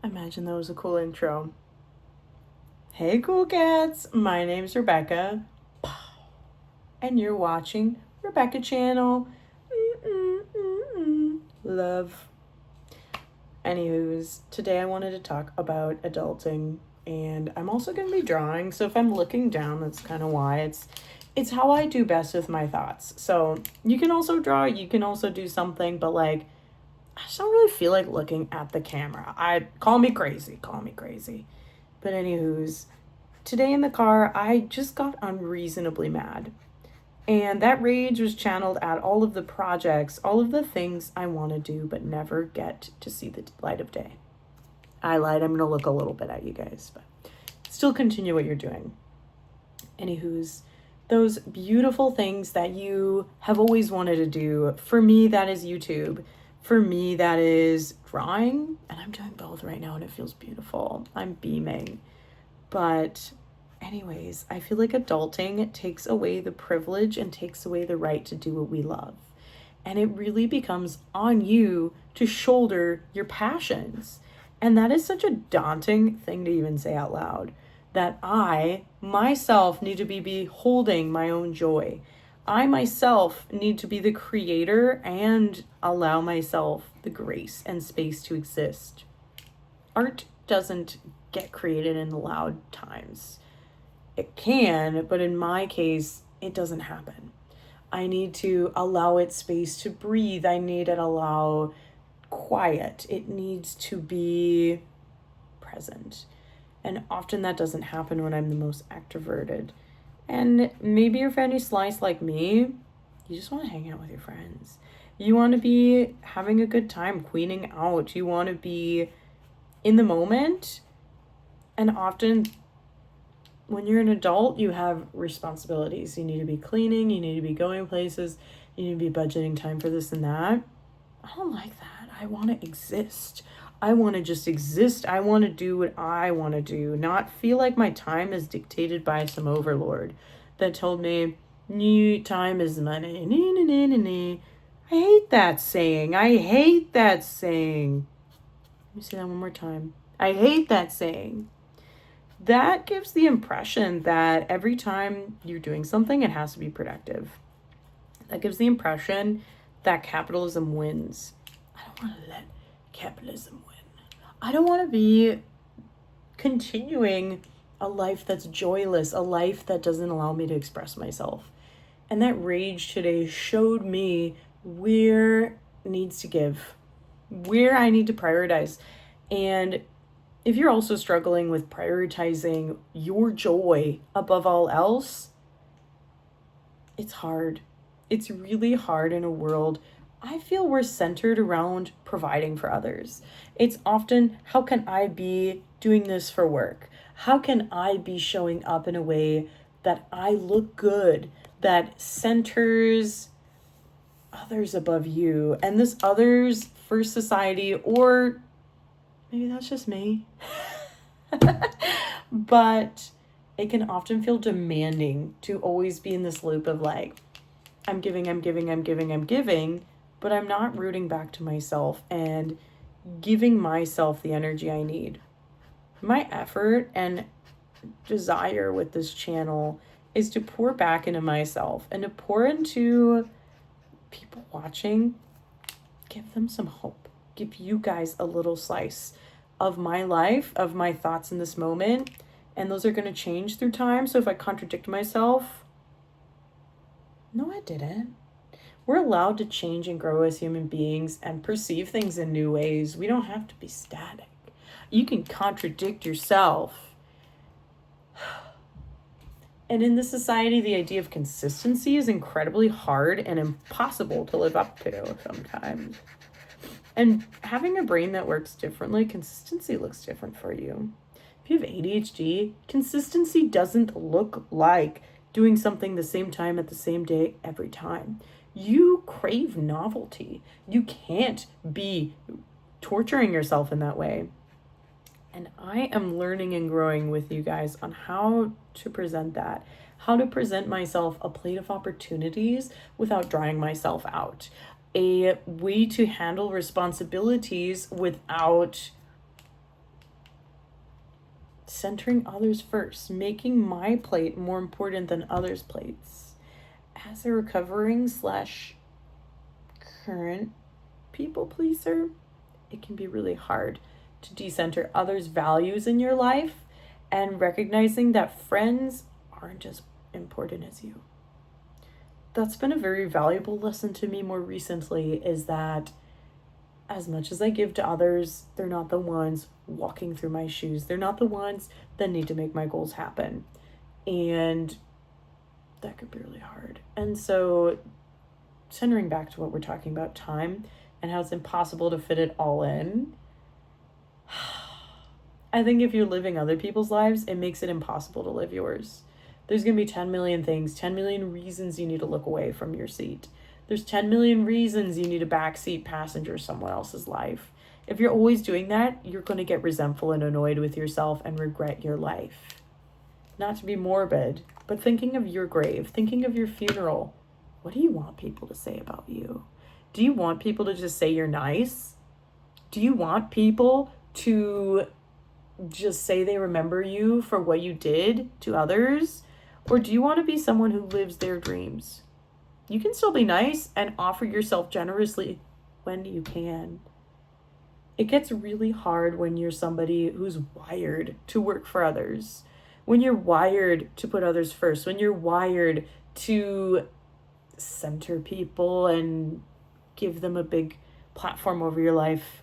Imagine that was a cool intro. Hey, cool cats. My name's Rebecca. And you're watching Rebecca Channel. Love. Anywho's, today I wanted to talk about adulting. And I'm also going to be drawing. So if I'm looking down, that's kind of why. It's how I do best with my thoughts. So you can also draw. You can also do something. But like, I just don't really feel like looking at the camera. Call me crazy. But anywho's, today in the car, I just got unreasonably mad. And that rage was channeled at all of the projects, all of the things I want to do but never get to see the light of day. I lied, I'm going to look a little bit at you guys, but still continue what you're doing. Anywho's, those beautiful things that you have always wanted to do. For me, that is YouTube. For me, that is drawing. And I'm doing both right now and it feels beautiful. I'm beaming. But anyways, I feel like adulting takes away the privilege and takes away the right to do what we love. And it really becomes on you to shoulder your passions. And that is such a daunting thing to even say out loud, that I myself need to be beholding my own joy. I myself need to be the creator and allow myself the grace and space to exist. Art doesn't get created in the loud times. It can, but in my case, it doesn't happen. I need to allow it space to breathe. I need to allow quiet. It needs to be present. And often that doesn't happen when I'm the most extroverted. And maybe you're Fanny Slice like me. You just want to hang out with your friends. You want to be having a good time, queening out. You want to be in the moment. And often when you're an adult, you have responsibilities. You need to be cleaning, you need to be going places, you need to be budgeting time for this and that. I don't like that. I want to exist. I want to just exist. I want to do what I want to do, not feel like my time is dictated by some overlord that told me, time is money. I hate that saying. Let me say that one more time. I hate that saying. That gives the impression that every time you're doing something, it has to be productive. That gives the impression that capitalism wins. I don't want to let capitalism win. I don't want to be continuing a life that's joyless, a life that doesn't allow me to express myself. And that rage today showed me where needs to give, where I need to prioritize. And if you're also struggling with prioritizing your joy above all else, it's hard. It's really hard in a world I feel we're centered around providing for others. It's often, how can I be doing this for work? How can I be showing up in a way that I look good, that centers others above you, and this others for society, or maybe that's just me. But it can often feel demanding to always be in this loop of like, I'm giving, but I'm not rooting back to myself and giving myself the energy I need. My effort and desire with this channel is to pour back into myself and to pour into people watching, give them some hope, give you guys a little slice of my life, of my thoughts in this moment. And those are going to change through time. So if I contradict myself, no, I didn't. We're allowed to change and grow as human beings and perceive things in new ways. We don't have to be static. You can contradict yourself. And in this society, the idea of consistency is incredibly hard and impossible to live up to sometimes. And having a brain that works differently, consistency looks different for you. If you have ADHD, consistency doesn't look like doing something the same time at the same day every time. You crave novelty. You can't be torturing yourself in that way. And I am learning and growing with you guys on how to present that, how to present myself a plate of opportunities without drying myself out, a way to handle responsibilities without centering others first, making my plate more important than others' plates. As a recovering slash current people pleaser, it can be really hard to decenter others' values in your life and recognizing that friends aren't as important as you. That's been a very valuable lesson to me more recently, is that as much as I give to others, they're not the ones walking through my shoes. They're not the ones that need to make my goals happen. And that could be really hard. And so, centering back to what we're talking about, time, and how it's impossible to fit it all in, I think if you're living other people's lives, it makes it impossible to live yours. There's going to be 10 million things, 10 million reasons you need to look away from your seat. There's 10 million reasons you need a backseat passenger someone else's life. If you're always doing that, you're going to get resentful and annoyed with yourself and regret your life. Not to be morbid, but thinking of your grave, thinking of your funeral, what do you want people to say about you? Do you want people to just say you're nice? Do you want people to just say they remember you for what you did to others? Or do you want to be someone who lives their dreams? You can still be nice and offer yourself generously when you can. It gets really hard when you're somebody who's wired to work for others, when you're wired to put others first, when you're wired to center people and give them a big platform over your life.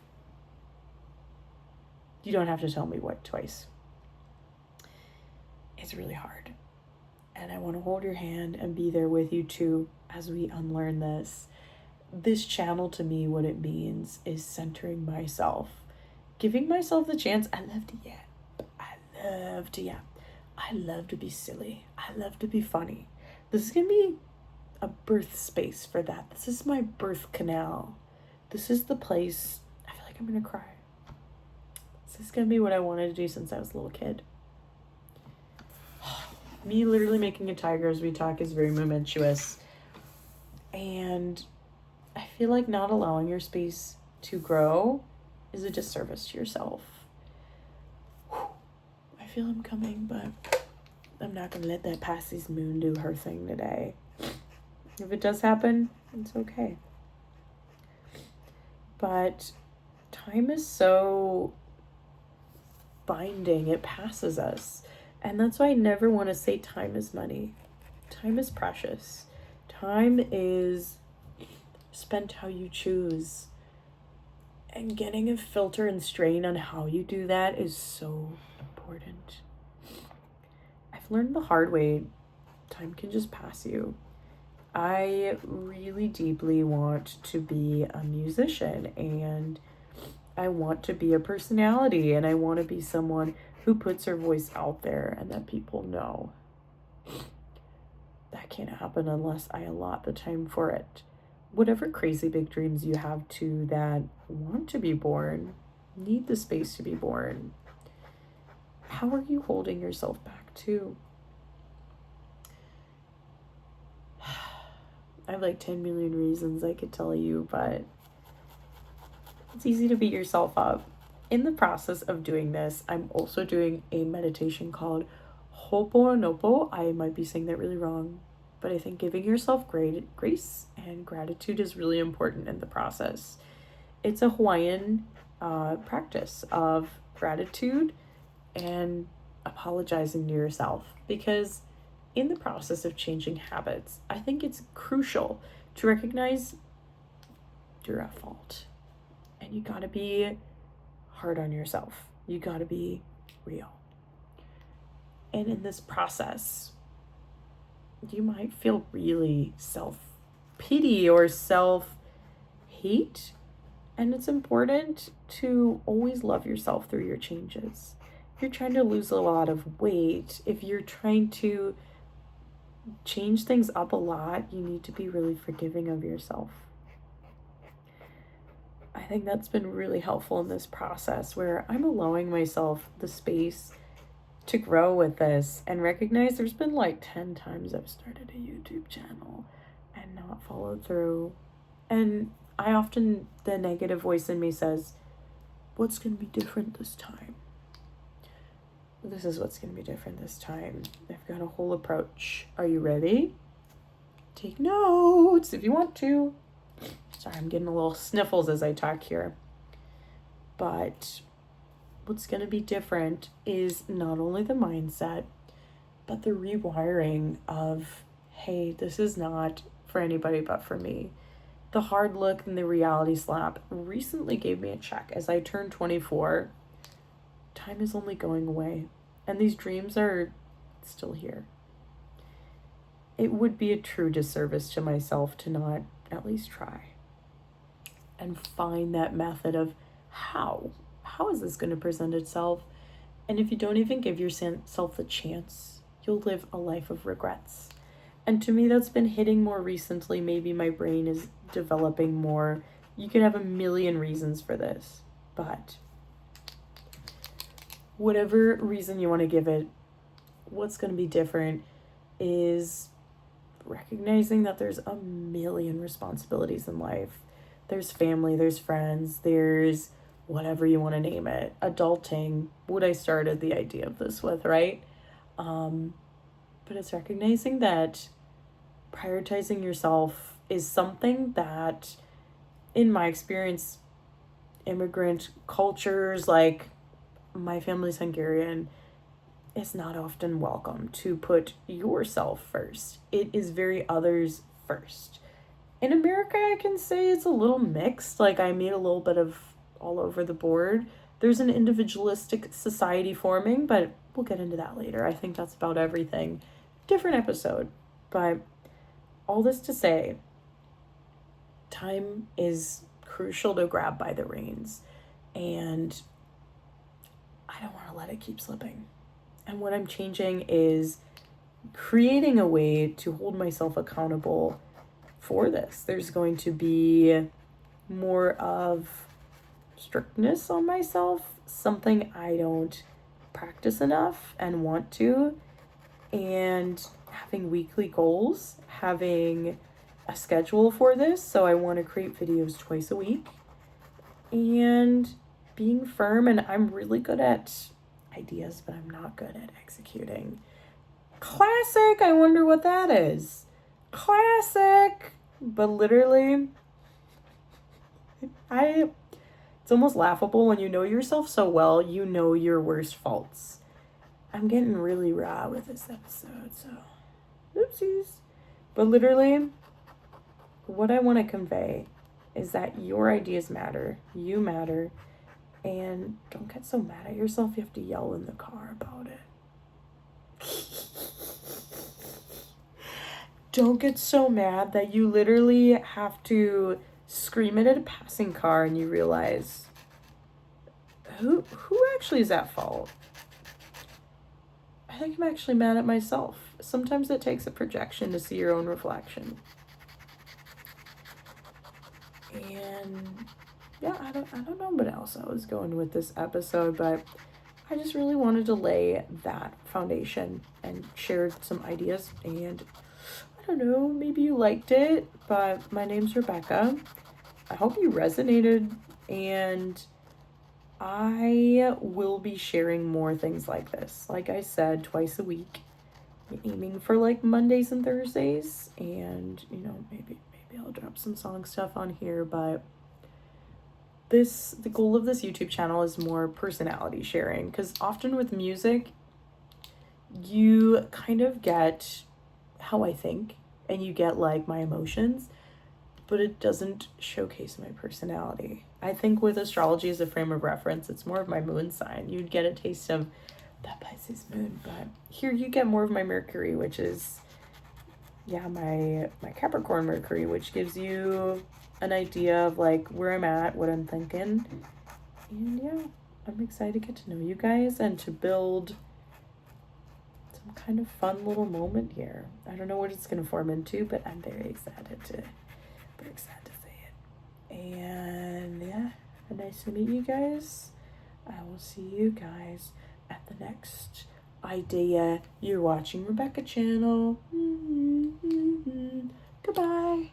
You don't have to tell me what twice. It's really hard. And I want to hold your hand and be there with you too as we unlearn this. This channel, to me, what it means is centering myself, giving myself the chance. I love to yap. I love to be silly. I love to be funny. This is going to be a birth space for that. This is my birth canal. This is the place. I feel like I'm going to cry. This is going to be what I wanted to do since I was a little kid. Me literally making a tiger as we talk is very momentous. And I feel like not allowing your space to grow is a disservice to yourself. I feel I'm coming, but I'm not going to let that Pisces moon do her thing today. If it does happen, it's okay. But time is so binding, it passes us. And that's why I never want to say time is money. Time is precious. Time is spent how you choose. And getting a filter and strain on how you do that is so important. I've learned the hard way, time can just pass you. I really deeply want to be a musician, and I want to be a personality, and I want to be someone who puts her voice out there and that people know. That can't happen unless I allot the time for it. Whatever crazy big dreams you have too that want to be born, need the space to be born. How are you holding yourself back too? I have like 10 million reasons I could tell you, but it's easy to beat yourself up. In the process of doing this, I'm also doing a meditation called Ho'oponopono. I might be saying that really wrong, but I think giving yourself grace and gratitude is really important in the process. It's a Hawaiian practice of gratitude and apologizing to yourself, because in the process of changing habits, I think it's crucial to recognize you're at fault. And you gotta be hard on yourself. You gotta be real. And in this process, you might feel really self-pity or self-hate. And it's important to always love yourself through your changes. If you're trying to lose a lot of weight, if you're trying to change things up a lot, you need to be really forgiving of yourself. I think that's been really helpful in this process, where I'm allowing myself the space to grow with this and recognize there's been like 10 times I've started a YouTube channel and not followed through. And I often, the negative voice in me says, what's going to be different this time? this is what's going to be different this time. I've got a whole approach. Are you ready? Take notes if you want to. Sorry, I'm getting a little sniffles as I talk here. But what's going to be different is not only the mindset, but the rewiring of, hey, this is not for anybody but for me. The hard look and the reality slap recently gave me a check. As I turned 24, time is only going away, and these dreams are still here. It would be a true disservice to myself to not at least try and find that method of how is this going to present itself. And if you don't even give yourself the chance, you'll live a life of regrets. And to me, that's been hitting more recently. Maybe my brain is developing more. You could have a million reasons for this, but whatever reason you want to give it, what's going to be different is recognizing that there's a million responsibilities in life. There's family, there's friends, there's whatever you want to name it. Adulting, what I started the idea of this with, right? But it's recognizing that prioritizing yourself is something that, in my experience, immigrant cultures, like my family's Hungarian, it's not often welcome to put yourself first. It is very others first. In America, I can say it's a little mixed. Like, I made a little bit of all over the board. There's an individualistic society forming, but we'll get into that later. I think that's about everything. Different episode. But all this to say, time is crucial to grab by the reins. And I don't want to let it keep slipping. And what I'm changing is creating a way to hold myself accountable for this. There's going to be more of strictness on myself, something I don't practice enough and want to, and having weekly goals, having a schedule for this. So I want to create videos twice a week and being firm. And I'm really good at ideas, but I'm not good at executing. Classic. I wonder what that is. Classic. But literally, it's almost laughable when you know yourself so well, you know your worst faults. I'm getting really raw with this episode, so oopsies. But literally, what I want to convey is that your ideas matter, you matter, and don't get so mad at yourself you have to yell in the car about it. Don't get so mad that you literally have to scream it at a passing car and you realize, who actually is at fault? I think I'm actually mad at myself. Sometimes it takes a projection to see your own reflection. And yeah, I don't know what else I was going with this episode, but I just really wanted to lay that foundation and share some ideas. And I don't know, maybe you liked it, but my name's Rebecca. I hope you resonated, and I will be sharing more things like this. Like I said, twice a week. I'm aiming for like Mondays and Thursdays, and maybe I'll drop some song stuff on here, but the goal of this YouTube channel is more personality sharing, because often with music, you kind of get how I think and you get like my emotions, but it doesn't showcase my personality. I think with astrology as a frame of reference, it's more of my moon sign. You'd get a taste of that Pisces moon, but here you get more of my Mercury, which is, my Capricorn Mercury, which gives you an idea of like where I'm at, what I'm thinking. And yeah, I'm excited to get to know you guys and to build some kind of fun little moment here. I don't know what it's going to form into, but I'm very excited to say it. And yeah, nice to meet you guys. I will see you guys at the next idea. You're watching Rebecca channel. Goodbye.